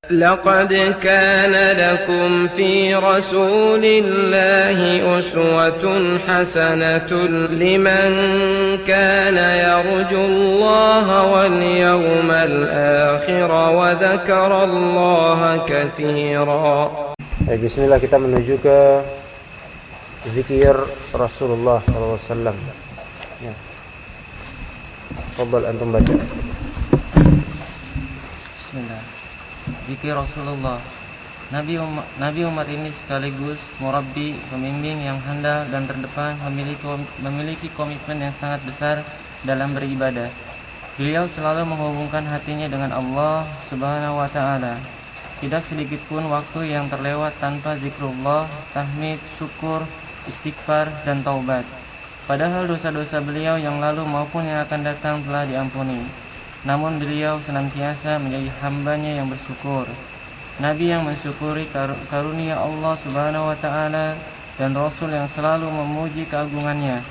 لقد كان لكم في رسول الله أسوة حسنة لمن كان يرجو الله واليوم الآخر وذكر الله كثيرا. Bismillah, kita menuju ke zikir Rasulullah SAW. Ya. Fadhal antum baca. Bismillah. Zikir Rasulullah. Nabi umat ini sekaligus murabbi, pembimbing yang handal dan terdepan, memiliki komitmen yang sangat besar dalam beribadah. Beliau selalu menghubungkan hatinya dengan Allah Subhanahu wa Ta'ala. Tidak sedikit pun waktu yang terlewat tanpa zikrullah, tahmid, syukur, istighfar, dan taubat. Padahal dosa-dosa beliau yang lalu maupun yang akan datang telah diampuni. Namun beliau senantiasa menjadi hambanya yang bersyukur. Nabi yang mensyukuri karunia Allah Subhanahu wa Ta'ala dan Rasul yang selalu memuji keagungannya.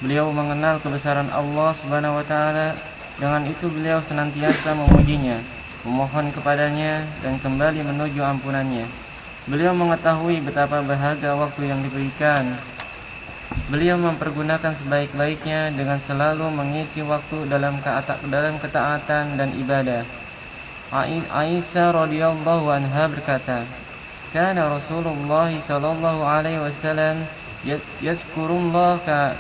Beliau mengenal kebesaran Allah Subhanahu wa Ta'ala. Dengan itu beliau senantiasa memujinya, memohon kepadanya, dan kembali menuju ampunannya. Beliau mengetahui betapa berharga waktu yang diberikan. Beliau mempergunakan sebaik-baiknya dengan selalu mengisi waktu dalam ketaatan dan ibadah. Aisyah radhiyallahu anha berkata, "Kana Rasulullah sallallahu alaihi wasallam yazkurullaha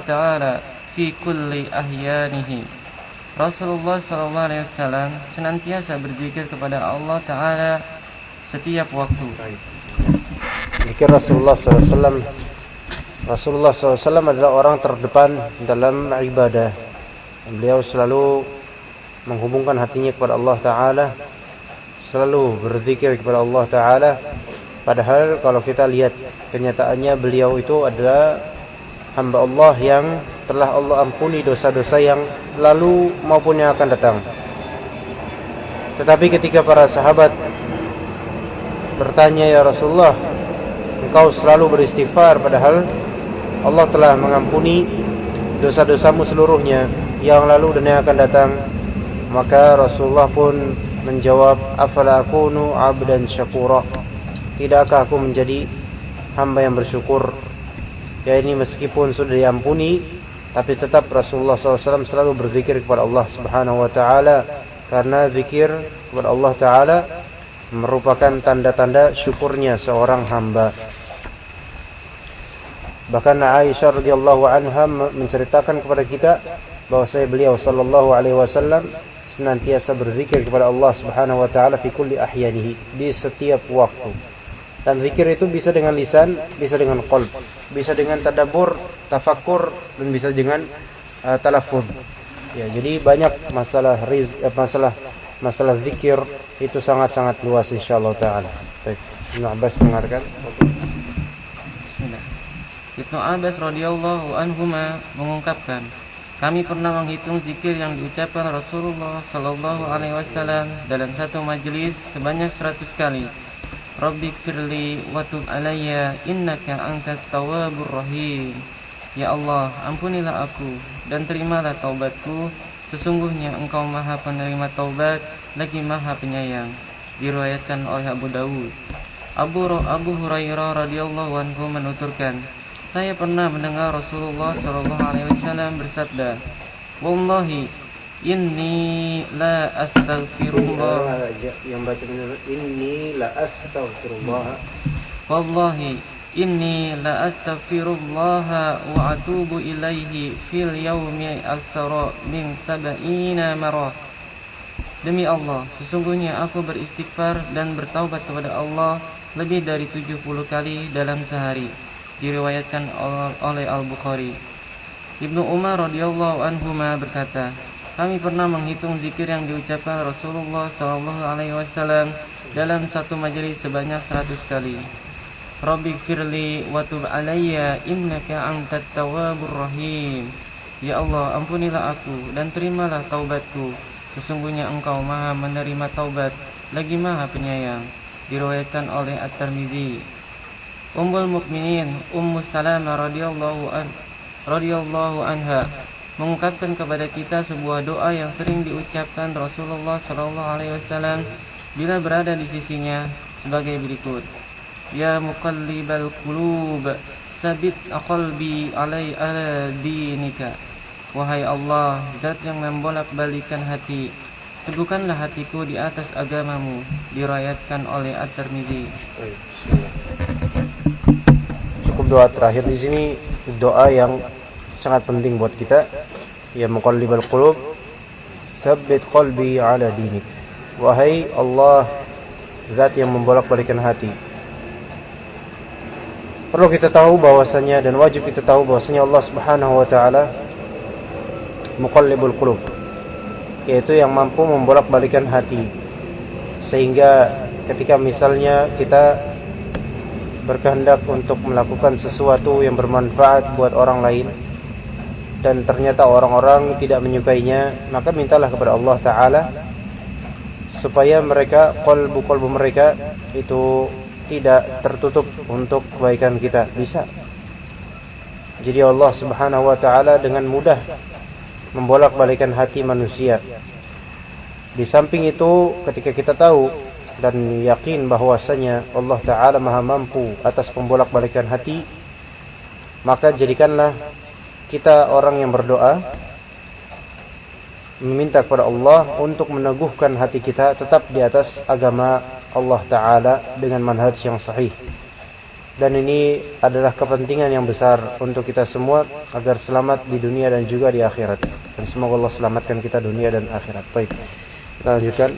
ta'ala fi kulli ahyanihi." Rasulullah sallallahu alaihi wasallam senantiasa berzikir kepada Allah Ta'ala setiap waktu. Zikir Rasulullah SAW. Rasulullah SAW adalah orang terdepan dalam ibadah. Beliau selalu menghubungkan hatinya kepada Allah Ta'ala, selalu berzikir kepada Allah Ta'ala. Padahal kalau kita lihat kenyataannya, beliau itu adalah hamba Allah yang telah Allah ampuni dosa-dosa yang lalu maupun yang akan datang. Tetapi ketika para sahabat bertanya, "Ya Rasulullah, engkau selalu beristighfar padahal Allah telah mengampuni dosa-dosamu seluruhnya yang lalu dan yang akan datang." Maka Rasulullah pun menjawab, "Afala akunu 'abdan syakura?" Tidakkah aku menjadi hamba yang bersyukur? Ya, ini meskipun sudah diampuni, tapi tetap Rasulullah SAW selalu berzikir kepada Allah Subhanahu wa Ta'ala, karena zikir kepada Allah Ta'ala merupakan tanda-tanda syukurnya seorang hamba. Bahkan Aisyah radhiyallahu anha menceritakan kepada kita bahwasanya beliau sallallahu alaihi wasallam senantiasa berzikir kepada Allah Subhanahu wa Ta'ala fi kulli ahyanihi, di setiap waktu. Dan zikir itu bisa dengan lisan, bisa dengan qalb, bisa dengan tadabbur, tafakkur, dan bisa dengan talaffuz. Ya, jadi banyak masalah masalah zikir itu sangat-sangat luas insyaallah taala. Baik, Ibnu Abbas mengarahkan. Bismillah. Ibnu Abbas radhiyallahu anhuma mengungkapkan, kami pernah menghitung zikir yang diucapkan Rasulullah sallallahu alaihi wasallam dalam satu majelis sebanyak 100 kali. Rabbighfirli wa tub alayya innaka antat tawwabur rahim. Ya Allah, ampunilah aku dan terimalah taubatku, sesungguhnya Engkau Maha penerima taubat lagi Maha penyayang. Diriwayatkan oleh Abu Dawud. Abu Hurairah radhiyallahu anhu menuturkan, saya pernah mendengar Rasulullah sallallahu alaihi wasallam bersabda, "Wallahi inni la astaghfirullah." Yang baca menurut inni la astaghfirullah. Wallahi inni la astaghfirullah wa atubu ilaihi fil yaumi asra min 70 marah. Demi Allah, sesungguhnya aku beristighfar dan bertaubat kepada Allah lebih dari 70 kali dalam sehari. Diriwayatkan oleh Al-Bukhari. Ibnu Umar radhiyallahu anhuma berkata, kami pernah menghitung zikir yang diucapkan Rasulullah sallallahu alaihi wasallam dalam satu majelis sebanyak 100 kali. Rabbighfirli wa tub alayya innaka antat tawwabur rahim. Ya Allah, ampunilah aku dan terimalah taubatku, sesungguhnya Engkau Maha menerima taubat lagi Maha penyayang. Diriwayatkan oleh At-Tirmizi. Ummul Mukminin Ummu Salamah radhiyallahu anha mengungkapkan kepada kita sebuah doa yang sering diucapkan Rasulullah SAW bila berada di sisinya sebagai berikut. Ya muqallibal qulub, sabit qalbi ala dinika. Wahai Allah, zat yang membolak-balikan hati, teguhkanlah hatiku di atas agamamu. Diriwayatkan oleh At-Tirmizi. Cukup doa terakhir di sini, doa yang sangat penting buat kita. Ya muqallibal qulub, tsabbit qalbi ala dinik. Wahai Allah, zat yang membolak-balikan hati. Perlu kita tahu bahwasanya, dan wajib kita tahu bahwasanya Allah Subhanahu wa taala muqallibul qulub, yaitu yang mampu membolak-balikan hati. Sehingga ketika misalnya kita berkehendak untuk melakukan sesuatu yang bermanfaat buat orang lain dan ternyata orang-orang tidak menyukainya, maka mintalah kepada Allah Ta'ala supaya mereka, qalbu mereka itu tidak tertutup untuk kebaikan kita. Bisa. Jadi Allah Subhanahu wa Ta'ala dengan mudah membolak-balikan hati manusia. Di samping itu, ketika kita tahu dan yakin bahwasanya Allah Ta'ala maha mampu atas pembolak-balikan hati, maka jadikanlah kita orang yang berdoa, meminta kepada Allah untuk meneguhkan hati kita tetap di atas agama Allah Ta'ala dengan manhaj yang sahih. Dan ini adalah kepentingan yang besar untuk kita semua agar selamat di dunia dan juga di akhirat. Dan semoga Allah selamatkan kita dunia dan akhirat. Baik, kita lanjutkan.